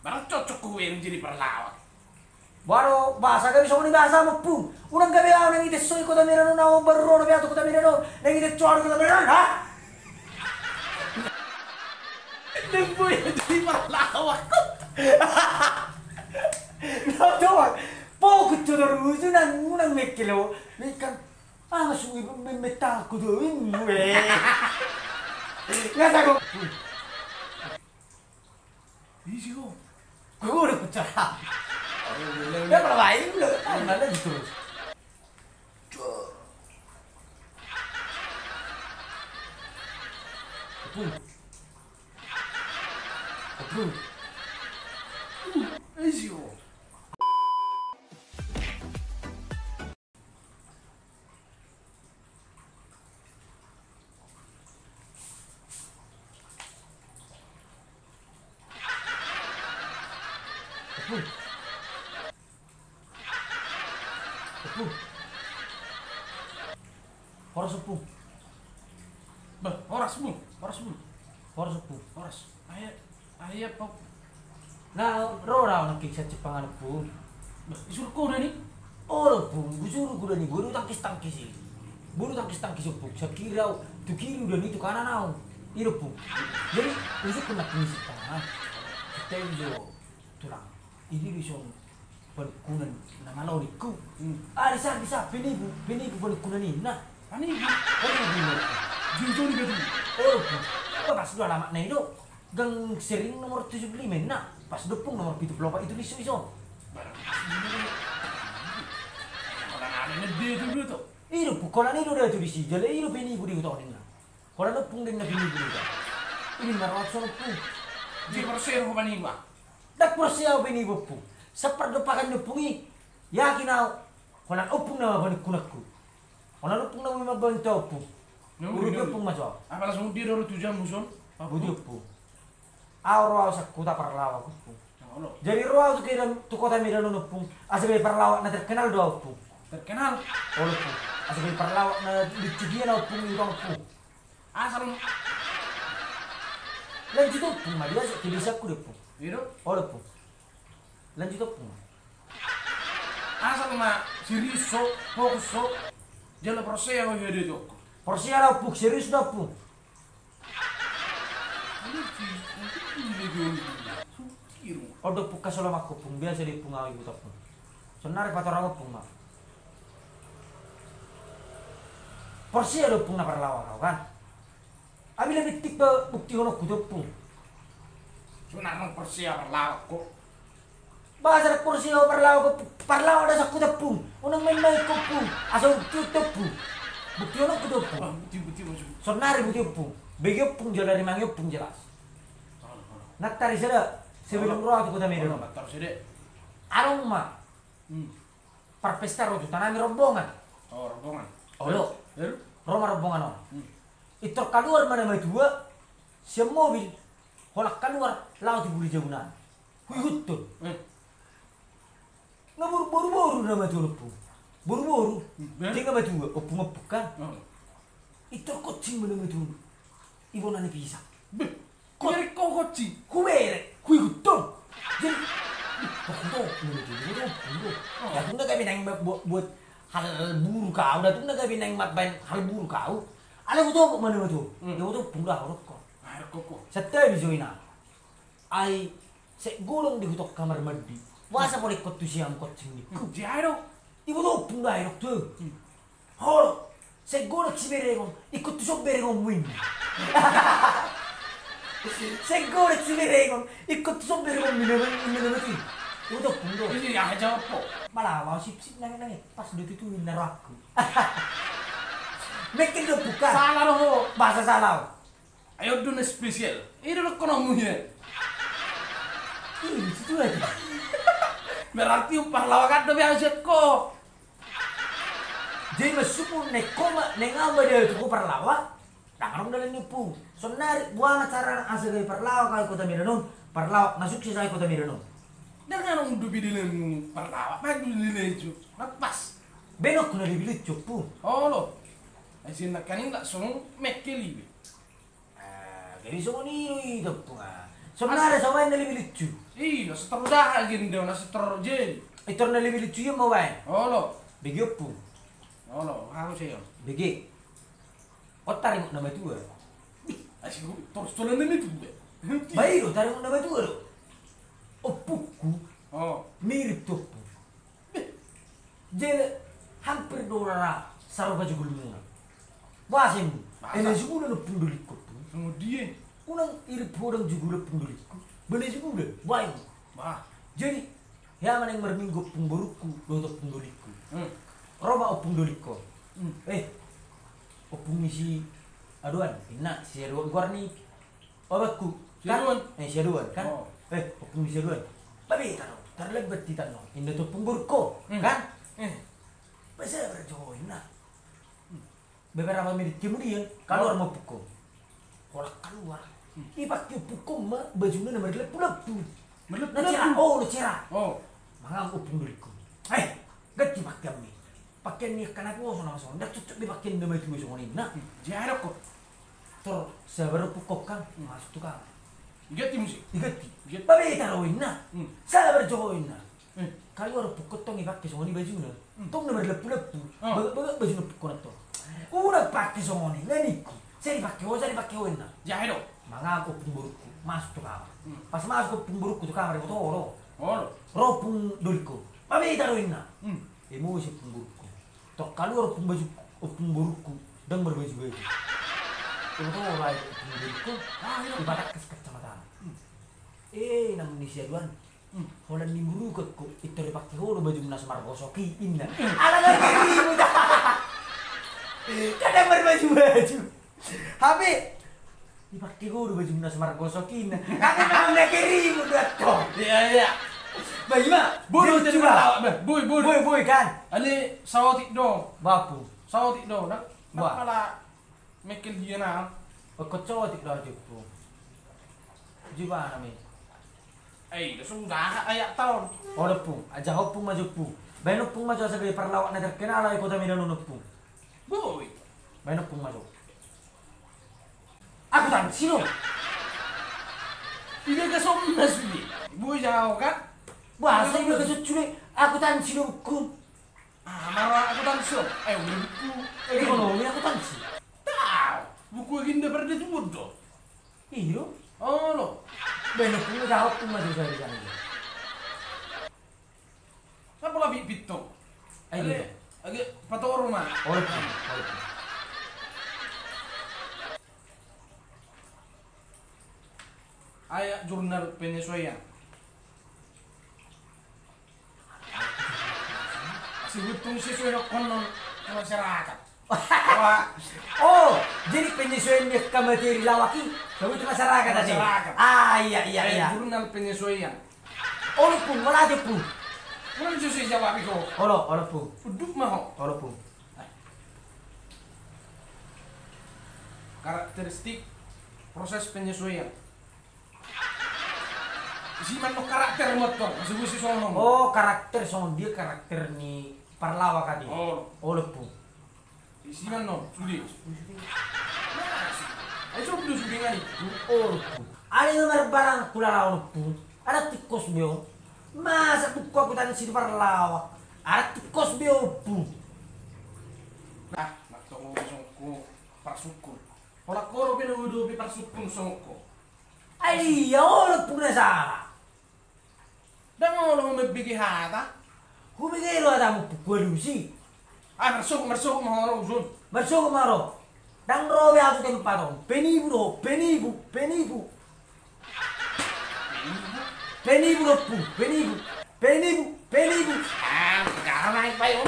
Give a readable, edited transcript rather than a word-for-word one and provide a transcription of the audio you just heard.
Parang cocok gue yang jadi perlawak. Baru bahasa kami sama ni bahasa mo pung. Unang gabi ako nang itesoy ko tamira no na baro na biyato ko tamira no. Nang itesoy ko tamira ha. Nagboy jadi perlawak. Nabawag. Pokot to terus unang mekilo. Mekan masuk ibu memetal ko doon. Ngasa ko. Isi ko. Gue udah pecah. Ya kalau lain lo, mana gitu. Apa? Isi ko. Horas upu. Bah, horas bu. Horas upu. Horas. Ayah pak. Nah, rora nak kisah Jepangan upu. Bah, disuruh kau dah ni. Oh, upu. Gusuru gua ni guru tangkis sih. Buru tangkis upu. Sakira tu kiri udah ni tu kanan au. Iro upu. Jadi, usuk kena kisi tangan. Kita itu tulang. Ini disong penkunan nama loriku. Bisa bini bu penkunan ini. Nah, Ani bu. ini Jujur ni betul. oh, pas sudah lama nih do. Gang sering nomor 75 nah, pas depung nomor 74 itu iso. Orang ada dia tu dulu tu. Iro pukolan itu udah tuh bisi. Jadi iro bini bu di tahun ini. Kalau depung dengan bini bu itu. Ini marwat sono pu. Di persen ko panin ba. Dak persiaw bini bu pu. Seperdepakan depungi. Yakin au. Kalau opung nama bani kunakku. Kalau opung nama mabantau pu. Buru opung maco. Apa langsung dia dulu 7 jam muson. Budi pu. Auro sakuta parlawa pu. Allah. Jadi roa tu kira tu kota Medan pung. Asabe parlawa na terkenal do pu. Terkenal. Olo pu. Asabe parlawa na dicudia na pung itu pu. Asal Lanjut pu, dia bisa ku pu. itu Olo pu. Lanjut pu. asal na siriso, fokuso, jala persen ko dia tu. Porsi ala pu serius da pu. Odo pu kasolo makku pung biasa di pung awi buta pung. Sonare patorang pung ma. Porsi ada pung na parlawa kau kan. Abi lebih tik bukti hono kudo pung. Sunar nang persen perlawak ko. Bahasa porsi ho parlawa ada sakku pung. Unang main ko pung. Asal tutup pung. Bukti hono kudo pung. Buti masuk. Sonare bukti pung. Begio pung jalari mangyo pung jelas. Naktari sada sebelum roa tu kota Medan. Batar sede. Arong ma. Perpesta rotu tanami rombongan. Oh, rombongan. Olo. Lalu? Roma rombongan on. Itu keluar mana mai dua. Si mobil holak keluar laut di buli jagunan. Hui hutun. Ngabur boru-boru nama tu lepu. Boru-boru. Tinggal batu opung bukan. Itu kucing mana tu. Ibu nani bisa. Kau koci. Kumere, hui hutun. Jadi Tuh, ya tuh nggak binang buat hal buruk kau, dah tuh nggak binang main hal buruk kau. Ada butuh kok mana tuh? Ya butuh punggah rokok. Koko. Setiap bisoina, ai segolong di hutok kamar mandi. Wasa boleh ikut tuh siang kucing ni. Jaro. Ibu tuh punggah rok tuh. Hol, segolong si berengon, ikut tuh sok berengon win. Segolong si berengon, ikut tuh sok berengon minum tuh. Udah pundo. Ini yang jawab po. Malah mau sip-sip nangis pas udah itu naruh aku. Bikin udah bukan. Salah loh. Bahasa salah. Ayo dulu spesial. Ini dulu ekonominya. Ih, situ lagi. Berarti pahlawan kan tapi harus kok. Jadi masuk pun nekoma nengamba dia itu parlawa. Nang dalam nipu. Sonari buang acara asal dari parlawa kali kota Medan. Parlawa masuk sih saya kota Medan. Dengan orang udah bidilan perlawa, apa bidilan itu? Lepas. Benok na dibilit cupu. Oh lo, asin nak kanin tak song mekeli. Jadi semua ni itu punga. Sebenarnya sama yang lebih lucu. Iya, seter dah gini dia, seter jen. Itu yang lebih lucu ya mau wae. Oh lo, Bagi opo? harus ya. Bagi. Otar yang nama tua. Asyik terus tulen ini tuh. Baik lo, tarik nama tua lo. Opuku Oh, mirip tuh. Jadi hampir dora saru baju gulung. Wasim. Ini semua udah pendulikku. kemudian, Unang irip orang juga udah pendulikku. Bener juga udah. Baik. bah, Jadi ya mana yang merminggu pengburuku untuk pendulikku. hmm, Roma opung dulikku. hmm. Opung misi aduan. Ina si aduan gua nih. Obatku. Si aduan? Si aduan kan. Oh. Opung misi aduan. Babi tano. Terlebet di tano. Ini tuh pengburuku. Hmm. Kan? Eh, Bisa berjoin nah. Beberapa menit kemudian keluar mau pukul. Kolak keluar. Ipak pukul mah bajunya nomor lepu-lepu. Cerah. Oh, cerah. oh, Mangang upung duliku. Ganti pakaian nih. Pakaian nih karena aku langsung langsung. Nggak cocok dipakaian nama itu besok ini. Nah, jarak kok. terus saya baru pukul kan masuk tuh kan. Ganti musik. Diganti. Get. Babe taruhin nah. Hmm. Saya berjoin nah. Eh, Kalau ada pukul tong ipakai semua ini bajunya. Tong nomor lepu-lepu. Oh. Baga baju pukul itu. Udah pakai semua ini. Nganiku. Saya dipakai nah. jarak. Mangang upung buruku masuk tuh kamar. Hmm. Pas masuk upung buruku tuh kamar itu toro. Oh lo, Ropung duliku. Babe taruhin nah. hmm. Emosi pemburuku. Tok keluar pemburuku dan berbaju-baju. Itu mulai pemburuku. Ibarat ke kecamatan. Nang Indonesia duan. Holan di murukutku itu dipakai holo baju Nas Margosoki inna. Ala ribu dah. Kadang berbaju-baju. Habis dipakai holo baju Nas Margosoki inna. Kakek memang nak ribu dah toh. Iya. Bagaimana? Boy, Dia jadi coba. boy. Boy kan? Ani sawatik dong, Bapu. nak. Wah. Malah mekel dia na. Pagkotso tik daw po. Gimana mi? Sudah ayak tahun. Ola po, aja ho po maju po. Beno po maju sa gay parlawak na terkenala ko kami nanunod po. Boy. Beno po maju. Ako tan sino? Tidak ke somnas ni. Boy jauh kan? Wah, sa iba kasut chuli. Ako tan sino ko. Marah aku tan so. Buku. Ekonomi ako tan si. Tahu. Buku ginda pada tu bodoh. Iyo. Oh lo. Beno po aja ho po maju sa gay. Apa lagi pito? Ay dito. Agak patoro mah. Ola po. Ola po. Ayak jurnal penyesuaian. Si butung sesuai konon masyarakat. Wah, Oh, jadi penyesuaian dia ke materi lawaki. Kamu itu masyarakat tadi. Masyarakat. Iya. jurnal penyesuaian. Ola po, wala di po. Mana sesuai jawab itu? Ola po. Uduk mah. Ola po. Karakteristik proses penyesuaian. Si manuk karakter motor, masih si sono. Oh, karakter sama dia karakter ni parlawa kadi. Oh, Lepu. si manuk sudi. Ayo coba dulu sudi ngani. Lepu. Ada nomor barang kula lepu. Ada tikus bio. Masa buku aku tanya si parlawa. Ada tikus bio lepu. Nah, nak tunggu songko parsukun. Ora koro bina udah bi parsukun songko. Iya, lepu na salah. Dan mau lo membigi hata? Humigay lo ada mo pukul si. Mersuk mau orang usun. Berso maro. Dang robe aku tempatong. Penibu. Penibu lepu. Penibu. Ah, sekarang naik payung.